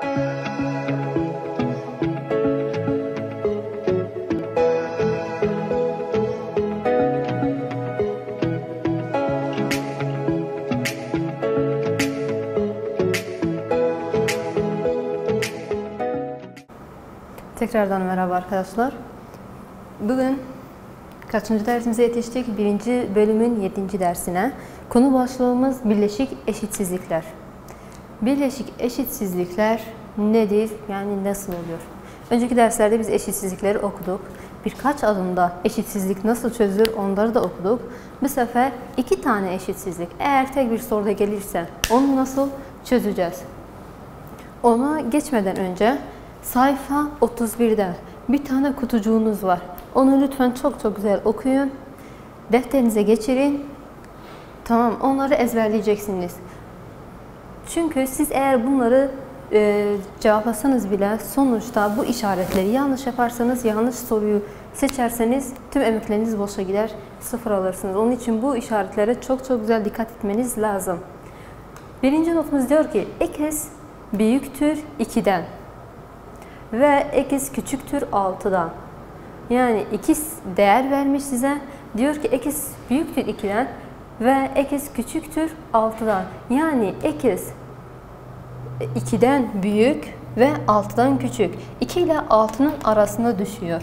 Tekrardan merhaba arkadaşlar. Bugün kaçıncı dersimize yetiştik? Birinci bölümün 7. dersine. Konu başlığımız birleşik eşitsizlikler. Birleşik eşitsizlikler nedir? Yani nasıl oluyor? Önceki derslerde biz eşitsizlikleri okuduk. Birkaç adımda eşitsizlik nasıl çözülür onları da okuduk. Bu sefer 2 tane eşitsizlik. Eğer tek bir soruda gelirse onu nasıl çözeceğiz? Ona geçmeden önce sayfa 31'de bir tane kutucuğunuz var. Onu lütfen çok güzel okuyun. Defterinize geçirin. Tamam, onları ezberleyeceksiniz. Çünkü siz eğer bunları cevaplasanız bile sonuçta bu işaretleri yanlış yaparsanız, yanlış soruyu seçerseniz tüm emekleriniz boşa gider, 0 alırsınız. Onun için bu işaretlere çok güzel dikkat etmeniz lazım. Birinci notumuz diyor ki x büyüktür 2'den. Ve x küçüktür 6'dan. Yani x değer vermiş size. Diyor ki x büyüktür 2'den ve x küçüktür 6'dan. Yani x 2'den büyük ve 6'dan küçük. 2 ile 6'nın arasında düşüyor.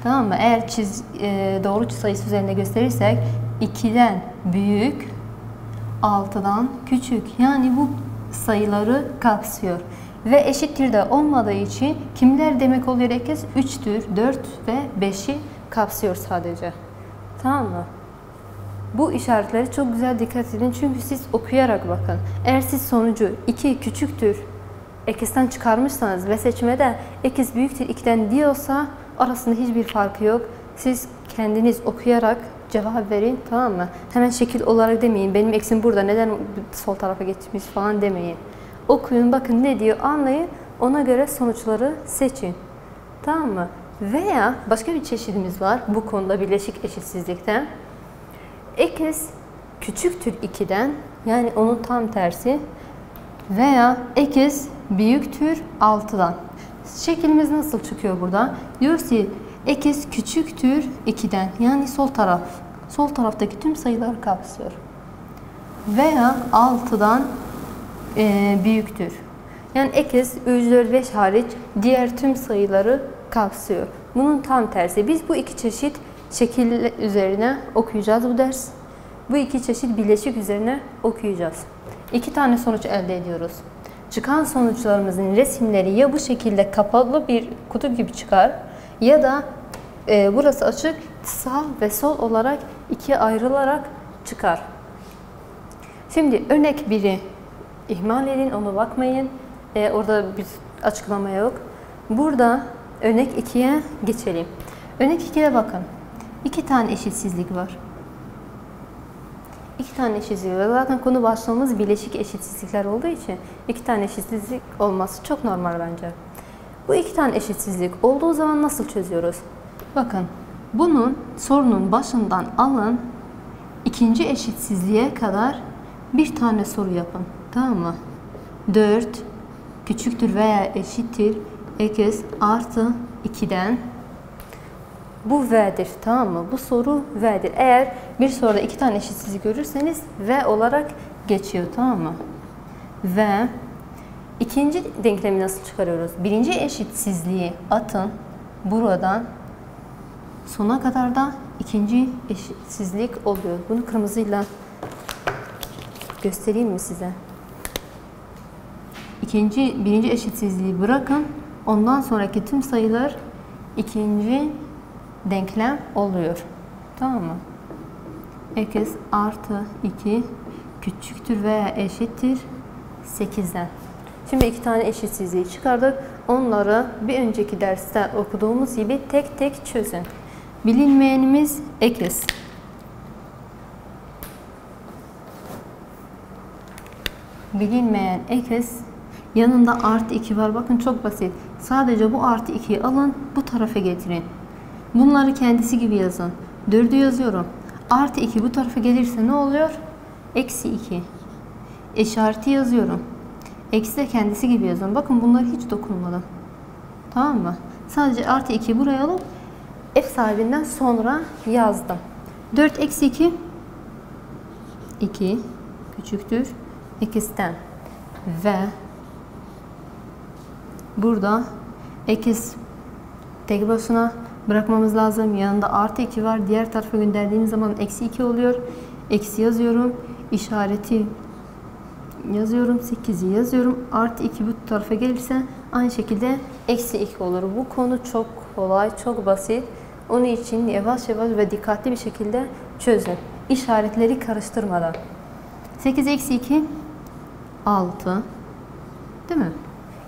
Tamam mı? Eğer doğru sayısı üzerinde gösterirsek 2'den büyük, 6'dan küçük. Yani bu sayıları kapsıyor. Ve eşittir de olmadığı için kimler demek oluyor x? 3'tür, 4 ve 5'i kapsıyor sadece. Tamam mı? Bu işaretleri çok güzel dikkat edin çünkü siz okuyarak bakın. Eğer siz sonucu 2 küçüktür x'ten çıkarmışsanız ve seçmede x büyüktür 2'den diyorsa arasında hiçbir farkı yok. Siz kendiniz okuyarak cevap verin, tamam mı? Hemen şekil olarak demeyin. Benim x'im burada, neden sol tarafa geçmiş falan demeyin. Okuyun, bakın ne diyor, anlayın. Ona göre sonuçları seçin. Tamam mı? Veya başka bir çeşidimiz var bu konuda birleşik eşitsizlikten. X küçüktür 2'den, yani onun tam tersi. Veya x büyüktür 6'dan. Şeklimiz nasıl çıkıyor burada? Diyor ki x küçüktür 2'den, yani sol taraf. Sol taraftaki tüm sayıları kapsıyor. Veya 6'dan büyüktür. Yani x 3, 4, 5 hariç diğer tüm sayıları kapsıyor. Bunun tam tersi. Biz bu iki çeşit şekil üzerine okuyacağız bu ders. Bu iki çeşit bileşik üzerine okuyacağız. 2 tane sonuç elde ediyoruz. Çıkan sonuçlarımızın resimleri ya bu şekilde kapalı bir kutu gibi çıkar ya da burası açık, sağ ve sol olarak ikiye ayrılarak çıkar. Şimdi örnek 1'i ihmal edin, ona bakmayın. Orada bir açıklama yok. Burada örnek 2'ye geçelim. Örnek 2'ye bakın. 2 tane eşitsizlik var. 2 tane eşitsizlik var. Zaten konu başlığımız birleşik eşitsizlikler olduğu için 2 tane eşitsizlik olması çok normal bence. Bu 2 tane eşitsizlik olduğu zaman nasıl çözüyoruz? Bakın, bunun sorunun başından alın, ikinci eşitsizliğe kadar bir tane soru yapın. Tamam mı? 4 küçüktür veya eşittir x artı 2'den. Bu v'dir, tamam mı? Bu soru v'dir. Eğer bir soruda 2 tane eşitsizlik görürseniz v olarak geçiyor, tamam mı? Ve ikinci denklemi nasıl çıkarıyoruz? Birinci eşitsizliği atın buradan sona kadar da ikinci eşitsizlik oluyor. Bunu kırmızıyla göstereyim mi size? Birinci eşitsizliği bırakın. Ondan sonraki tüm sayılar ikinci denklem oluyor. Tamam mı? X artı 2 küçüktür veya eşittir 8'den. Şimdi 2 tane eşitsizliği çıkardık. Onları bir önceki derste okuduğumuz gibi tek tek çözün. Bilinmeyenimiz x. Bilinmeyen x, yanında artı 2 var. Bakın çok basit. Sadece bu artı 2'yi alın, bu tarafa getirin. Bunları kendisi gibi yazın. 4'ü yazıyorum. Artı 2 bu tarafa gelirse ne oluyor? Eksi 2. İşareti yazıyorum. Eksi de kendisi gibi yazıyorum. Bakın bunları hiç dokunmadım. Tamam mı? Sadece artı 2'yi buraya alıp f sahibinden sonra yazdım. 4 eksi 2 2 küçüktür x'ten ve burada x tek başına bırakmamız lazım. Yanında artı 2 var. Diğer tarafa gönderdiğimiz zaman eksi 2 oluyor. Eksi yazıyorum. İşareti yazıyorum. 8'i yazıyorum. Artı 2 bu tarafa gelirse aynı şekilde eksi 2 olur. Bu konu çok kolay, çok basit. Onun için yavaş yavaş ve dikkatli bir şekilde çözün. İşaretleri karıştırmadan. 8 eksi 2 6. Değil mi?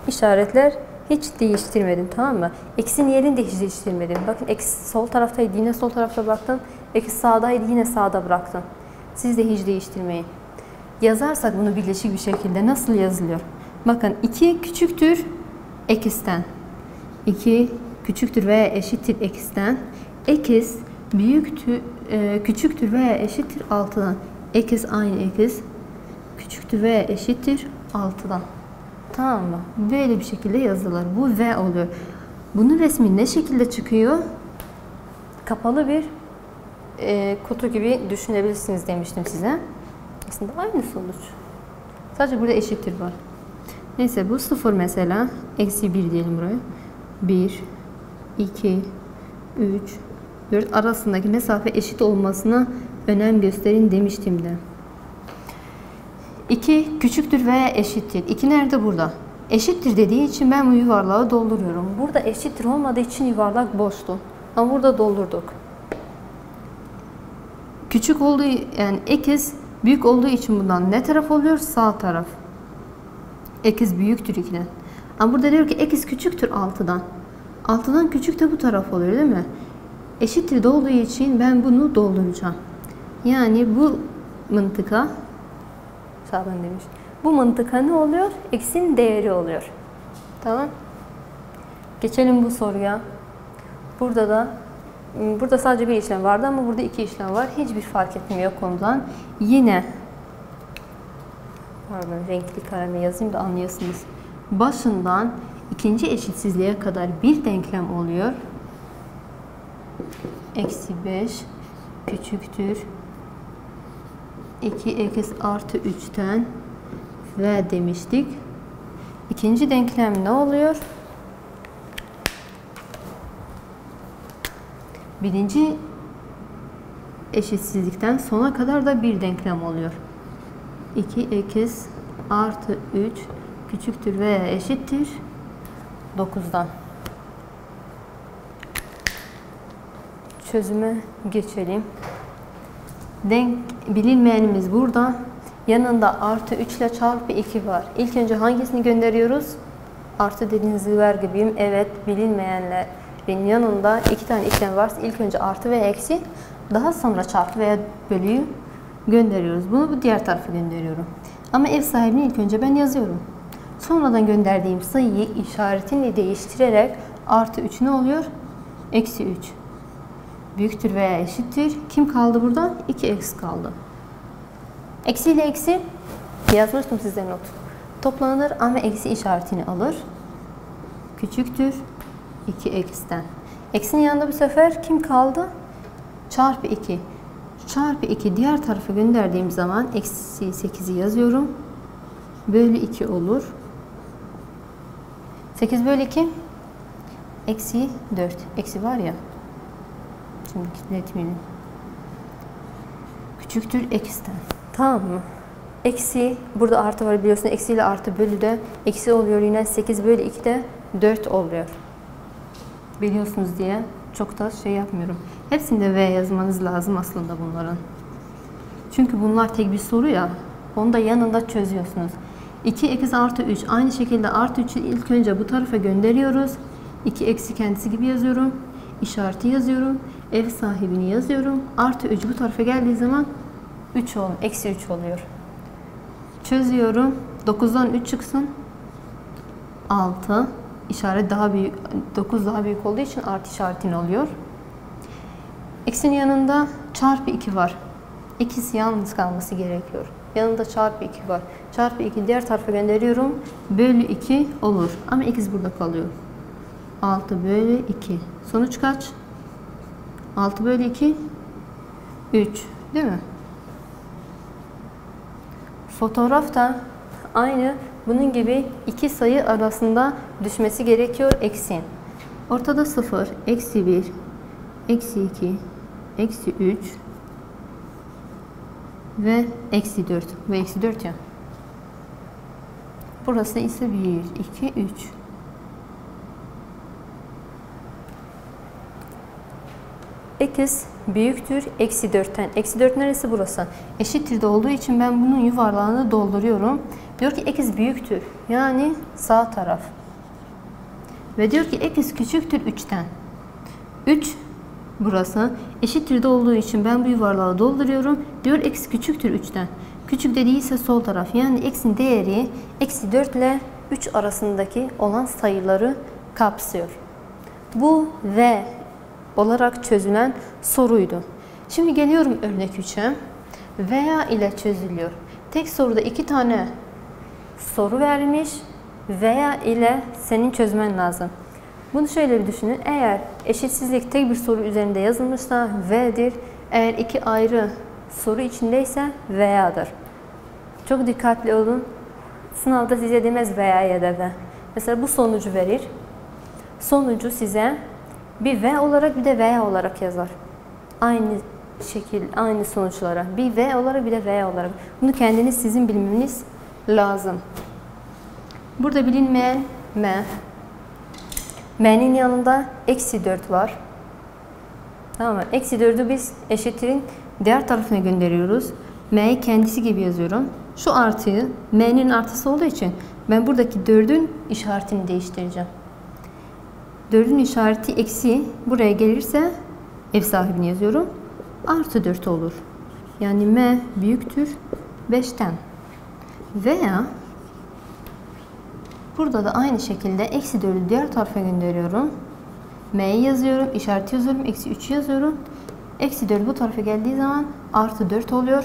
İşaretler hiç değiştirmedim, tamam mı? Eksinin yerini de hiç değiştirmedim. Bakın eksi sol taraftaydı, yine sol tarafta bıraktım. Eksi sağdaydı, yine sağda bıraktım. Siz de hiç değiştirmeyin. Yazarsak bunu birleşik bir şekilde nasıl yazılıyor? Bakın 2 küçüktür x'ten. 2 küçüktür veya eşittir x'ten. X büyüktür, küçüktür veya eşittir 6'dan. X aynı x. Küçüktür veya eşittir 6'dan. Tamam mı? Böyle bir şekilde yazılır. Bu v oluyor. Bunun resmi ne şekilde çıkıyor? Kapalı bir kutu gibi düşünebilirsiniz demiştim size. Aslında aynı sonuç. Sadece burada eşittir var. Neyse bu 0 mesela. Eksi 1 diyelim buraya. 1, 2, 3, 4 arasındaki mesafe eşit olmasına önem gösterin demiştim de. 2 küçüktür veya eşittir. 2 nerede? Burada. Eşittir dediği için ben bu yuvarlağı dolduruyorum. Burada eşittir olmadığı için yuvarlak boştu. Ama burada doldurduk. Küçük olduğu, yani x büyük olduğu için bundan ne taraf oluyor? Sağ taraf. X büyüktür 2'den. Ama burada diyor ki x küçüktür 6'dan. 6'dan küçük de bu taraf oluyor değil mi? Eşittir de olduğu için ben bunu dolduracağım. Yani bu mıntıka sağdan demiş. Bu mıntıka ne oluyor? X'in değeri oluyor. Tamam. Geçelim bu soruya. Burada sadece bir işlem vardı ama burada 2 işlem var. Hiçbir fark etmiyor konudan. Yine renkli kalemle yazayım da anlayasınız. Başından ikinci eşitsizliğe kadar bir denklem oluyor. Eksi 5 küçüktür 2x artı 3'ten v demiştik. İkinci denklem ne oluyor? Birinci eşitsizlikten sona kadar da bir denklem oluyor. 2x artı 3 küçüktür veya eşittir 9'dan. Çözüme geçelim. Bilinmeyenimiz burada. Yanında artı 3 ile çarpı 2 var. İlk önce hangisini gönderiyoruz? Artı dediğinizi ver gibiyim. Evet, bilinmeyenlerin yanında 2 tane işlem varsa ilk önce artı veya eksi, daha sonra çarpı veya bölüyü gönderiyoruz. Bunu bu diğer tarafa gönderiyorum. Ama ev sahibini ilk önce ben yazıyorum. Sonradan gönderdiğim sayıyı işaretini değiştirerek artı 3 ne oluyor? Eksi 3. Büyüktür veya eşittir. Kim kaldı burada? 2x kaldı. Eksi ile eksi yazmıştım size not. Toplanır ama eksi işaretini alır. Küçüktür 2x'ten. Eksinin yanında bu sefer kim kaldı? Çarpı 2. Çarpı 2 diğer tarafa gönderdiğim zaman eksi 8'i yazıyorum. Bölü 2 olur. 8 bölü 2 eksi 4. Eksi var ya. Şimdi netmeyelim. Küçüktür x'ten. Tamam mı? Eksi, burada artı var biliyorsun. Eksi ile artı bölü de eksi oluyor. Yine 8 bölü 2 de 4 oluyor. Biliyorsunuz diye çok da şey yapmıyorum. Hepsinde v yazmanız lazım aslında bunların. Çünkü bunlar tek bir soru ya. Onu da yanında çözüyorsunuz. 2x artı 3. Aynı şekilde artı 3'ü ilk önce bu tarafa gönderiyoruz. 2 eksi kendisi gibi yazıyorum. İşareti yazıyorum. Ev sahibini yazıyorum. Artı 3 bu tarafa geldiği zaman 3 oluyor. Eksi 3 oluyor. Çözüyorum. 9'dan 3 çıksın. 6. İşaret daha büyük. 9 daha büyük olduğu için artı işaretin oluyor. Eksinin yanında çarpı 2 var. İkisi yalnız kalması gerekiyor. Yanında çarpı 2 var. Çarpı 2 diğer tarafa gönderiyorum. Bölü 2 olur. Ama x burada kalıyor. 6 bölü 2. Sonuç kaç? 6 bölü 2. 3. Değil mi? Fotoğrafta aynı bunun gibi iki sayı arasında düşmesi gerekiyor eksin. Ortada 0, eksi 1, eksi 2, eksi 3 ve eksi 4. Bu eksi 4 ya. Burası ise 1, 2, 3. X büyüktür eksi 4'ten. Eksi 4 neresi burası? Eşittir de olduğu için ben bunun yuvarlağını dolduruyorum. Diyor ki x büyüktür. Yani sağ taraf. Ve diyor ki x küçüktür 3'ten. 3 burası. Eşittir de olduğu için ben bu yuvarlağı dolduruyorum. Diyor x küçüktür 3'ten. Küçük de değilse sol taraf. Yani x'in değeri eksi 4 ile 3 arasındaki olan sayıları kapsıyor. Bu v olarak çözülen soruydu. Şimdi geliyorum örnek 3'e. Veya ile çözülüyor. Tek soruda 2 tane soru vermiş. Veya ile senin çözmen lazım. Bunu şöyle bir düşünün. Eğer eşitsizlik tek bir soru üzerinde yazılmışsa v'dir. Eğer iki ayrı soru içindeyse veya'dır. Çok dikkatli olun. Sınavda size demez veya ya da v. Mesela bu sonucu verir. Sonucu size bir v olarak bir de veya olarak yazar. Aynı şekil, aynı sonuçlara. Bir v olarak bir de veya olarak. Bunu kendiniz sizin bilmeniz lazım. Burada bilinmeyen m. M'nin yanında eksi 4 var. Tamam mı? Eksi 4'ü biz eşittirin diğer tarafına gönderiyoruz. M'yi kendisi gibi yazıyorum. Şu artıyı m'nin artısı olduğu için ben buradaki 4'ün işaretini değiştireceğim. 4'ün işareti eksi buraya gelirse ev sahibini yazıyorum. Artı 4 olur. Yani m büyüktür 5'ten. Veya burada da aynı şekilde eksi 4'ü diğer tarafa gönderiyorum. M'yi yazıyorum, işareti yazıyorum, eksi 3'ü yazıyorum. Eksi 4 bu tarafa geldiği zaman artı 4 oluyor.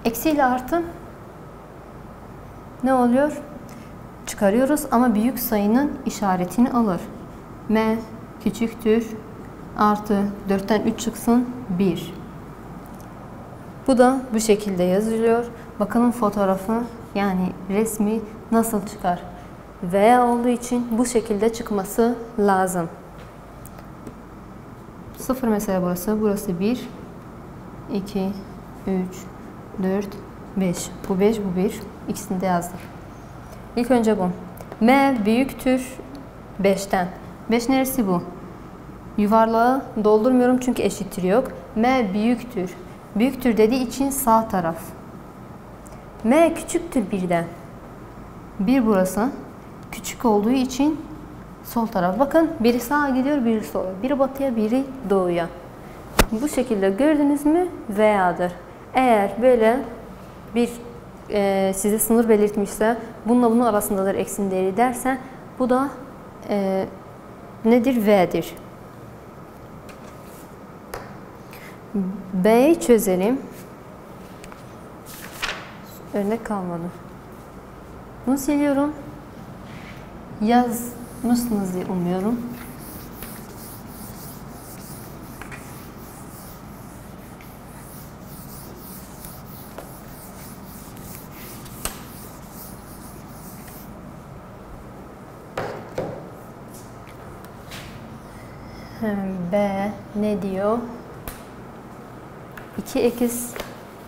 Eksi ile artı ne oluyor? Çıkarıyoruz ama büyük sayının işaretini alır. M küçüktür artı 4'ten 3 çıksın 1. Bu da bu şekilde yazılıyor. Bakalım fotoğrafı yani resmi nasıl çıkar? Veya olduğu için bu şekilde çıkması lazım. 0 mesela burası. Burası 1, 2, 3, 4, 5. Bu 5, bu 1. İkisini de yazdık. İlk önce bu. M büyüktür 5'ten. 5 neresi bu? Yuvarlağı doldurmuyorum çünkü eşittir yok. M büyüktür. Büyüktür dediği için sağ taraf. M küçüktür 1'den. 1 burası. Küçük olduğu için sol taraf. Bakın biri sağa gidiyor, biri sola. Biri batıya, biri doğuya. Bu şekilde gördünüz mü? Veya'dır. Eğer böyle bir size sınır belirtmişse bununla bunun arasındadır eksinin değeri derse bu da nedir? V'dir. B'yi çözelim. Örnek kalmadı. Bunu siliyorum. Yazmışsınız diye umuyorum. B ne diyor? 2x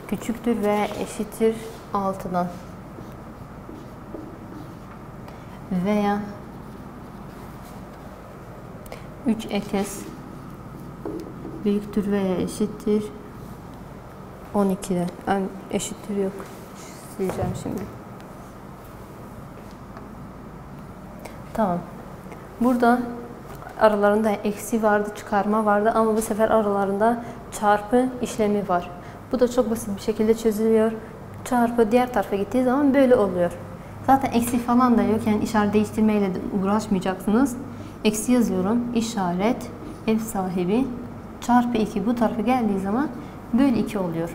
küçüktür ve eşittir 6'dan. Veya 3x büyüktür veya eşittir 12'den. Yani eşittir yok. Sileceğim şimdi. Tamam. Burada aralarında eksi vardı, çıkarma vardı ama bu sefer aralarında çarpı işlemi var. Bu da çok basit bir şekilde çözülüyor. Çarpı diğer tarafa gittiği zaman böyle oluyor. Zaten eksi falan da yok. Yani işaret değiştirmeyle de uğraşmayacaksınız. Eksi yazıyorum. İşaret ev sahibi çarpı 2 bu tarafa geldiği zaman bölü 2 oluyor.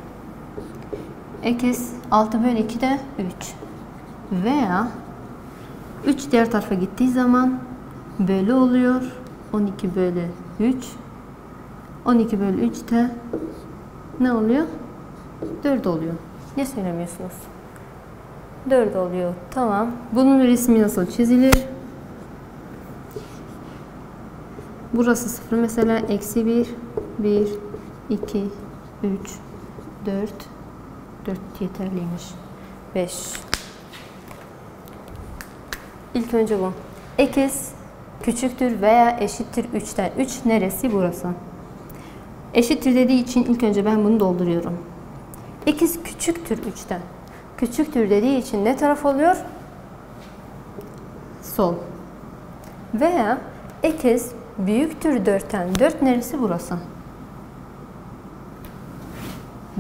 Eksi 6 bölü 2 de 3. Veya 3 diğer tarafa gittiği zaman bölü oluyor. 12 bölü 3. 12 bölü 3 de ne oluyor? 4 oluyor. Ne söylemiyorsunuz? 4 oluyor. Tamam. Bunun resmi nasıl çizilir? Burası 0 mesela. Eksi 1, 1, 2, 3, 4. 4 yeterliymiş. 5. İlk önce bu. X küçüktür veya eşittir 3'ten. 3 neresi? Burası. Eşittir dediği için ilk önce ben bunu dolduruyorum. X küçüktür 3'ten. Küçüktür dediği için ne taraf oluyor? Sol. Veya X büyüktür 4'ten. 4 neresi? Burası.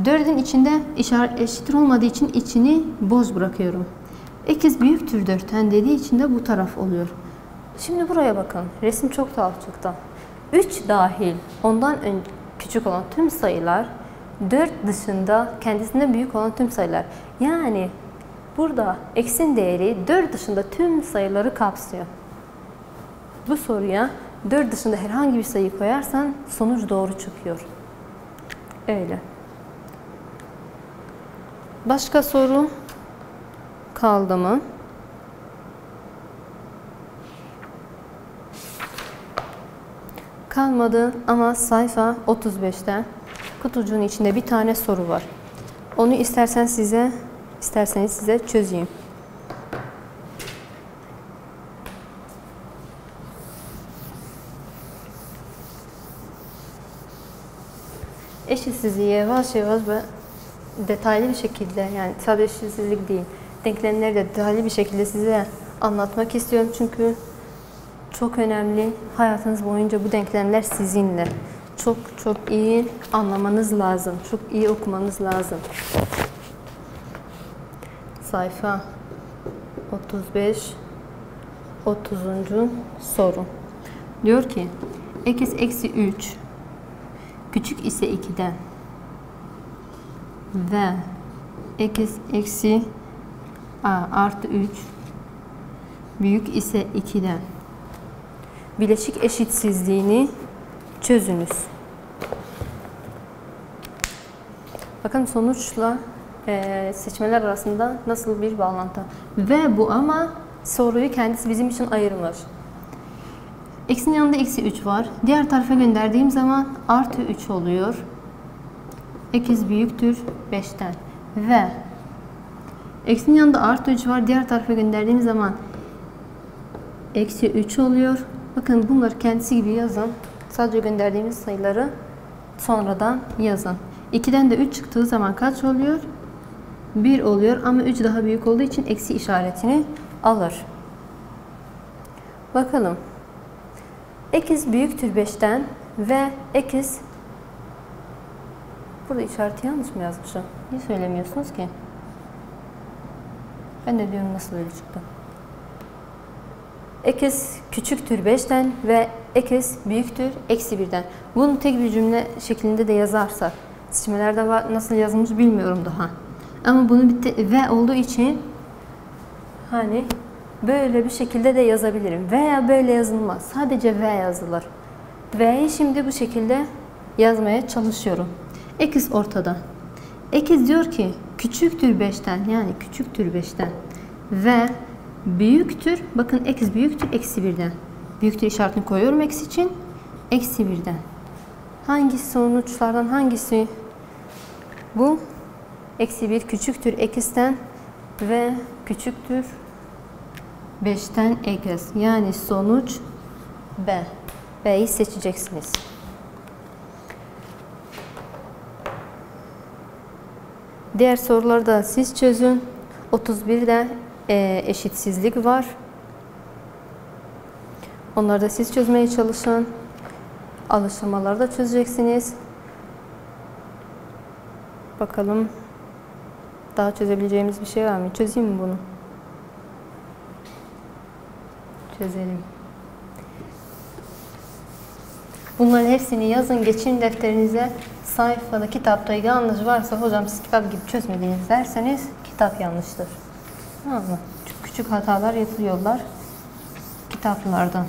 4'ün içinde işaret eşittir olmadığı için içini boş bırakıyorum. X büyüktür 4'ten dediği için de bu taraf oluyor. Şimdi buraya bakın. Resim çok tuhaf çıktı. 3 dahil ondan küçük olan tüm sayılar, 4 dışında kendisinden büyük olan tüm sayılar. Yani burada x'in değeri 4 dışında tüm sayıları kapsıyor. Bu soruya 4 dışında herhangi bir sayı koyarsan sonuç doğru çıkıyor. Öyle. Başka soru kaldı mı? Kalmadı ama sayfa 35'te kutucuğun içinde bir tane soru var. Onu isterseniz size çözeyim. Eşitsizliği yavaş yavaş ve detaylı bir şekilde, yani sadece eşitsizlik değil, denklemleri de detaylı bir şekilde size anlatmak istiyorum. Çünkü çok önemli. Hayatınız boyunca bu denklemler sizinle. Çok iyi anlamanız lazım. Çok iyi okumanız lazım. Sayfa 35 30. soru. Diyor ki x eksi 3 küçük ise 2'den ve x eksi artı 3 büyük ise 2'den bileşik eşitsizliğini çözünüz. Bakın sonuçla seçmeler arasında nasıl bir bağlantı. Ve bu ama soruyu kendisi bizim için ayırmış. X'in yanında eksi 3 var. Diğer tarafa gönderdiğim zaman artı 3 oluyor. X büyüktür 5'ten. Ve X'in yanında artı 3 var. Diğer tarafa gönderdiğim zaman eksi 3 oluyor. Bakın bunları kendisi gibi yazın. Sadece gönderdiğimiz sayıları sonradan yazın. 2'den de 3 çıktığı zaman kaç oluyor? 1 oluyor ama 3 daha büyük olduğu için eksi işaretini alır. Bakalım. X büyüktür 5'ten ve X, burada işareti yanlış mı yazmışım? Niye söylemiyorsunuz ki? Ben de diyorum nasıl öyle çıktı. X küçüktür 5'ten ve X büyüktür eksi 1'den. Bunu tek bir cümle şeklinde de yazarsak, seçmelerde nasıl yazılmış bilmiyorum daha. Ama bunu ve olduğu için hani böyle bir şekilde de yazabilirim. Veya böyle yazılmaz. Sadece ve yazılır. V'yi şimdi bu şekilde yazmaya çalışıyorum. X ortada. X diyor ki küçüktür 5'ten, yani küçüktür 5'ten ve büyüktür, bakın x büyüktür eksi 1'den. Büyüktür işaretini koyuyorum x için. Eksi 1'den. Hangisi sonuçlardan hangisi bu? Eksi 1 küçüktür x'ten ve küçüktür 5'ten x. Yani sonuç B. B'yi seçeceksiniz. Diğer soruları da siz çözün. 31'de eşitsizlik var. Onları da siz çözmeye çalışın. Alıştırmaları da çözeceksiniz. Bakalım daha çözebileceğimiz bir şey var mı? Çözeyim mi bunu? Çözelim. Bunların hepsini yazın, geçin defterinize. sayfada, kitapta yanlış varsa hocam siz kitap gibi çözmediniz derseniz kitap yanlıştır. Tamam mı? Küçük küçük hatalar yapıyorlar kitaplardan.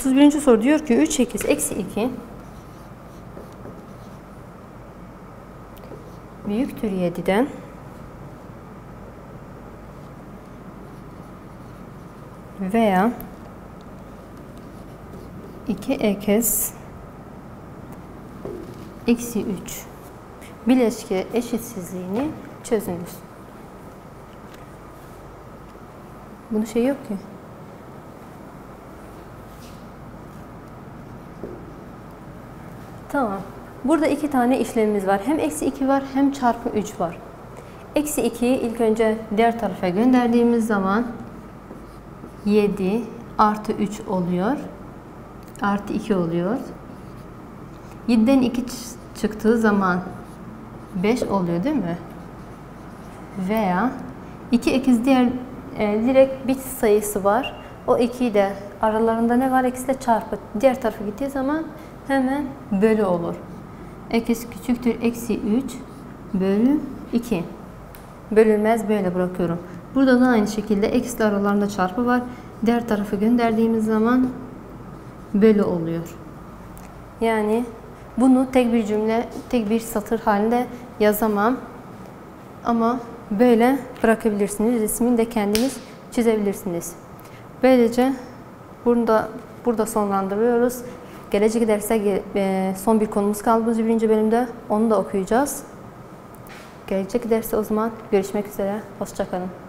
Birinci soru diyor ki 3x eksi 2 büyüktür 7'den veya 2x eksi 3 bileşke eşitsizliğini çözünüz. Bunun şey yok ki. Tamam. Burada iki tane işlemimiz var. Hem eksi 2 var hem çarpı 3 var. Eksi 2'yi ilk önce diğer tarafa gönderdiğimiz zaman 7 artı 3 oluyor. Artı 2 oluyor. 7'den 2 çıktığı zaman 5 oluyor değil mi? Veya 2 eksi diğer direkt bit sayısı var. O 2'yi de aralarında ne var? Eksi de çarpı. Diğer tarafa gittiği zaman hemen bölü olur. X küçüktür eksi 3 bölü 2. Bölünmez, böyle bırakıyorum. Burada da aynı şekilde eksi aralarında çarpı var. Diğer tarafı gönderdiğimiz zaman bölü oluyor. Yani bunu tek bir cümle, tek bir satır halinde yazamam. Ama böyle bırakabilirsiniz. Resmini de kendiniz çizebilirsiniz. Böylece burada sonlandırıyoruz. Gelecek derse son bir konumuz kaldı birinci bölümde. Onu da okuyacağız. Gelecek derste o zaman görüşmek üzere. Hoşça kalın.